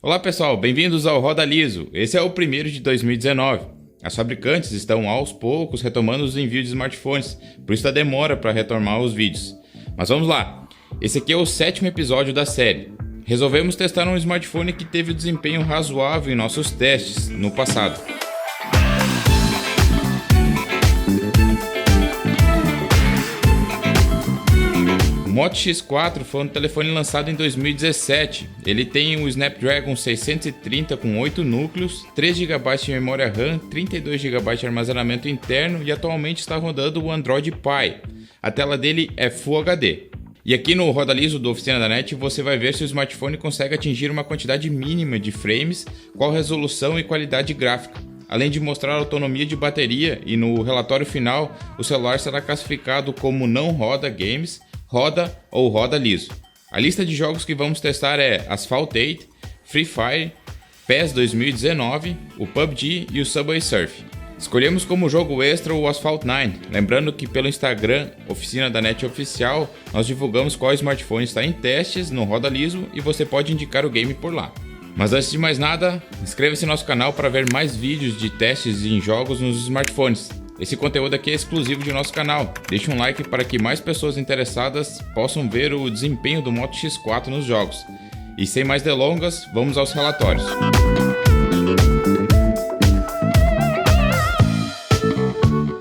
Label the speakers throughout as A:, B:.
A: Olá pessoal, bem-vindos ao Roda Liso. Esse é o primeiro de 2019. As fabricantes estão aos poucos retomando os envios de smartphones, por isso a demora para retomar os vídeos. Mas vamos lá, esse aqui é o 7º episódio da série. Resolvemos testar um smartphone que teve um desempenho razoável em nossos testes no passado. O Moto X4 foi um telefone lançado em 2017. Ele tem o Snapdragon 630 com 8 núcleos, 3 GB de memória RAM, 32 GB de armazenamento interno e atualmente está rodando o Android Pie. A tela dele é Full HD. E aqui no Roda Liso do Oficina da NET você vai ver se o smartphone consegue atingir uma quantidade mínima de frames, qual resolução e qualidade gráfica. Além de mostrar a autonomia de bateria, e no relatório final o celular será classificado como não roda games, roda ou roda liso. A lista de jogos que vamos testar é Asphalt 8, Free Fire, PES 2019, o PUBG e o Subway Surf. Escolhemos como jogo extra o Asphalt 9, lembrando que pelo Instagram, Oficina da NET Oficial, nós divulgamos qual smartphone está em testes no Roda Liso e você pode indicar o game por lá. Mas antes de mais nada, inscreva-se no nosso canal para ver mais vídeos de testes em jogos nos smartphones. Esse conteúdo aqui é exclusivo de nosso canal. Deixe um like para que mais pessoas interessadas possam ver o desempenho do Moto X4 nos jogos. E sem mais delongas, vamos aos relatórios.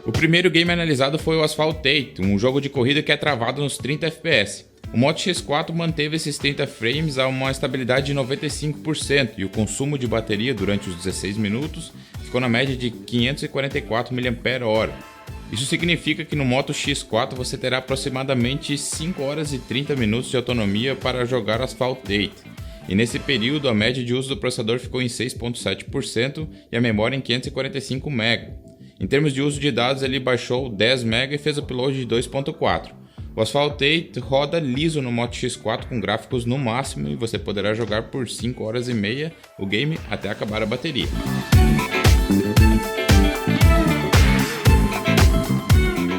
A: O primeiro game analisado foi o Asphalt 8, um jogo de corrida que é travado nos 30 FPS. O Moto X4 manteve esses 30 frames a uma estabilidade de 95% e o consumo de bateria durante os 16 minutos ficou na média de 544 mAh. Isso significa que no Moto X4 você terá aproximadamente 5 horas e 30 minutos de autonomia para jogar Asphalt 8. E nesse período a média de uso do processador ficou em 6,7% e a memória em 545 MB. Em termos de uso de dados ele baixou 10 MB e fez o upload de 2,4. O Asphalt 8 roda liso no Moto X4 com gráficos no máximo e você poderá jogar por 5 horas e meia o game até acabar a bateria.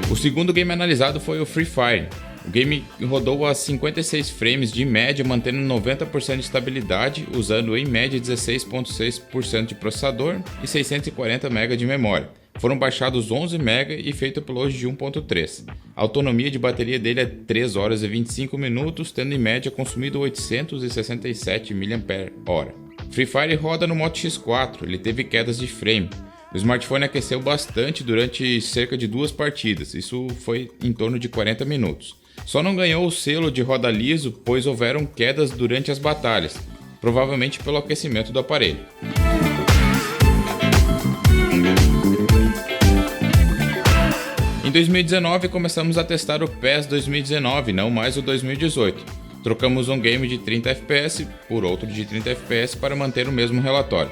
A: O segundo game analisado foi o Free Fire. O game rodou a 56 frames de média, mantendo 90% de estabilidade, usando em média 16,6% de processador e 640 MB de memória. Foram baixados 11 MB e feito upload de 1.3. A autonomia de bateria dele é 3 horas e 25 minutos, tendo em média consumido 867 mAh. Free Fire roda no Moto X4, ele teve quedas de frame. O smartphone aqueceu bastante durante cerca de 2 partidas, isso foi em torno de 40 minutos. Só não ganhou o selo de roda liso, pois houveram quedas durante as batalhas, provavelmente pelo aquecimento do aparelho. Em 2019 começamos a testar o PES 2019, não mais o 2018. Trocamos um game de 30 FPS por outro de 30 FPS para manter o mesmo relatório.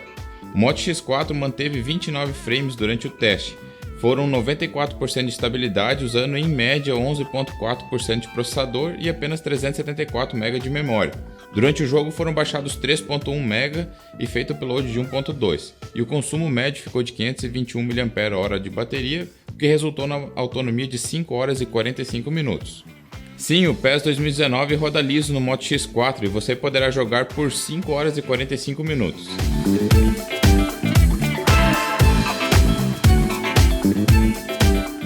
A: O Moto X4 manteve 29 frames durante o teste. Foram 94% de estabilidade usando em média 11,4% de processador e apenas 374 MB de memória. Durante o jogo foram baixados 3,1 MB e feito o upload de 1.2. E o consumo médio ficou de 521 mAh de bateria, o que resultou na autonomia de 5 horas e 45 minutos. Sim, o PES 2019 roda liso no Moto X4 e você poderá jogar por 5 horas e 45 minutos.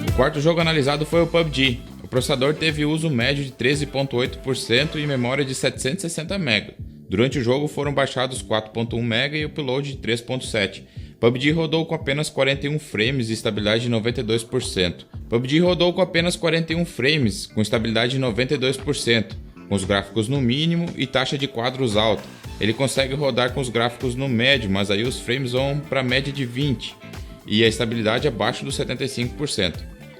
A: O quarto jogo analisado foi o PUBG. O processador teve uso médio de 13,8% e memória de 760 MB. Durante o jogo foram baixados 4,1 MB e upload de 3,7. PUBG rodou com apenas 41 frames e estabilidade de 92%. PUBG rodou com apenas 41 frames, com estabilidade de 92%, com os gráficos no mínimo e taxa de quadros alta. Ele consegue rodar com os gráficos no médio, mas aí os frames vão para a média de 20 e a estabilidade abaixo dos 75%.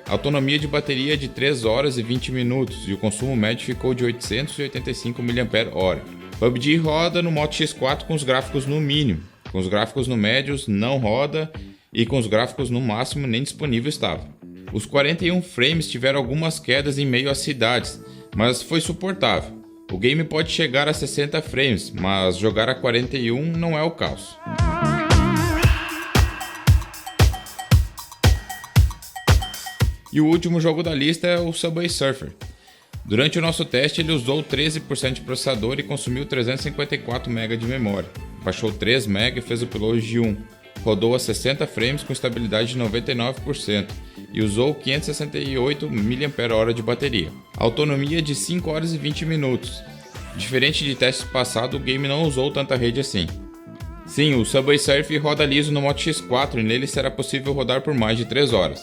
A: A autonomia de bateria é de 3 horas e 20 minutos e o consumo médio ficou de 885 mAh. PUBG roda no Moto X4 com os gráficos no mínimo. Com os gráficos no médio não roda e com os gráficos no máximo nem disponível estava. Os 41 frames tiveram algumas quedas em meio às cidades, mas foi suportável. O game pode chegar a 60 frames, mas jogar a 41 não é o caso. E o último jogo da lista é o Subway Surfer. Durante o nosso teste ele usou 13% de processador e consumiu 354 MB de memória. baixou 3 MB e fez o upload de 1. Rodou a 60 frames com estabilidade de 99% e usou 568 mAh de bateria. Autonomia de 5 horas e 20 minutos. Diferente de testes passados, o game não usou tanta rede assim. Sim, o Subway Surf roda liso no Moto X4 e nele será possível rodar por mais de 3 horas.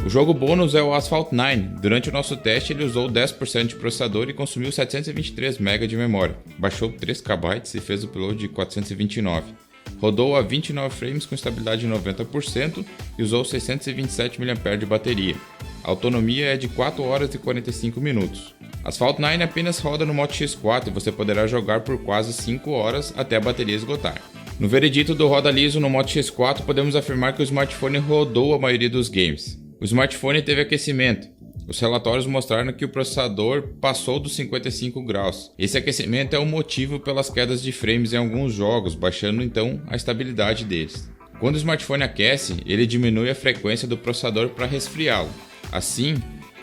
A: O jogo bônus é o Asphalt 9. Durante o nosso teste ele usou 10% de processador e consumiu 723 MB de memória. Baixou 3 KB e fez o upload de 429. Rodou a 29 frames com estabilidade de 90% e usou 627 mAh de bateria. A autonomia é de 4 horas e 45 minutos. Asphalt 9 apenas roda no Moto X4 e você poderá jogar por quase 5 horas até a bateria esgotar. No veredito do roda liso no Moto X4 podemos afirmar que o smartphone rodou a maioria dos games. O smartphone teve aquecimento. Os relatórios mostraram que o processador passou dos 55 graus. Esse aquecimento é o motivo pelas quedas de frames em alguns jogos, baixando então a estabilidade deles. Quando o smartphone aquece, ele diminui a frequência do processador para resfriá-lo. Assim,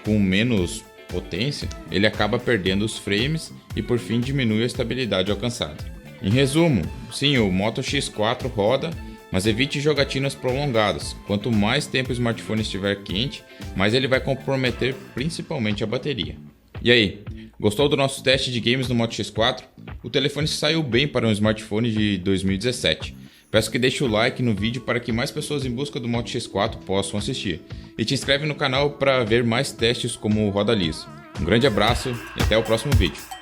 A: com menos potência, ele acaba perdendo os frames e por fim diminui a estabilidade alcançada. Em resumo, sim, o Moto X4 roda, mas evite jogatinas prolongadas. Quanto mais tempo o smartphone estiver quente, mais ele vai comprometer principalmente a bateria. E aí, gostou do nosso teste de games no Moto X4? O telefone saiu bem para um smartphone de 2017. Peço que deixe o like no vídeo para que mais pessoas em busca do Moto X4 possam assistir. E te inscreve no canal para ver mais testes como o roda liso. Um grande abraço e até o próximo vídeo.